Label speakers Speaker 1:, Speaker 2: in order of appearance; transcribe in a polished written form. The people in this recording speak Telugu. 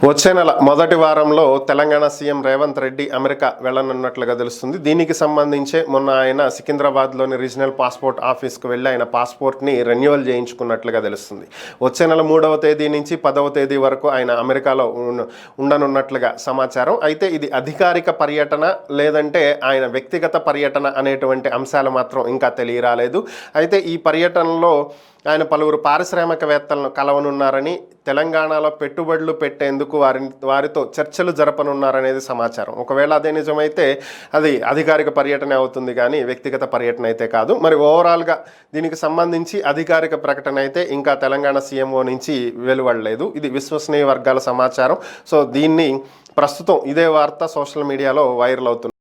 Speaker 1: వచ్చే నెల మొదటి వారంలో తెలంగాణ సీఎం రేవంత్ రెడ్డి అమెరికా వెళ్లనున్నట్లుగా తెలుస్తుంది. దీనికి సంబంధించే మొన్న ఆయన సికింద్రాబాద్లోని రీజనల్ పాస్పోర్ట్ ఆఫీస్కు వెళ్ళి ఆయన పాస్పోర్ట్ని రెన్యువల్ చేయించుకున్నట్లుగా తెలుస్తుంది. వచ్చే నెల 3వ తేదీ నుంచి 10వ తేదీ వరకు ఆయన అమెరికాలో ఉండనున్నట్లుగా సమాచారం. అయితే ఇది అధికారిక పర్యటన లేదంటే ఆయన వ్యక్తిగత పర్యటన అనేటువంటి అంశాలు మాత్రం ఇంకా తెలియరాలేదు. అయితే ఈ పర్యటనలో ఆయన పలువురు పారిశ్రామికవేత్తలను కలవనున్నారని, తెలంగాణలో పెట్టుబడులు పెట్టేందుకు వారితో చర్చలు జరపనున్నారనేది సమాచారం. ఒకవేళ అదే నిజమైతే అది అధికారిక పర్యటన అవుతుంది కానీ వ్యక్తిగత పర్యటన అయితే కాదు. మరి ఓవరాల్గా దీనికి సంబంధించి అధికారిక ప్రకటన అయితే ఇంకా తెలంగాణ సీఎంఓ నుంచి వెలువడలేదు. ఇది విశ్వసనీయ వర్గాల సమాచారం. సో దీన్ని ప్రస్తుతం ఇదే వార్త సోషల్ మీడియాలో వైరల్ అవుతుంది.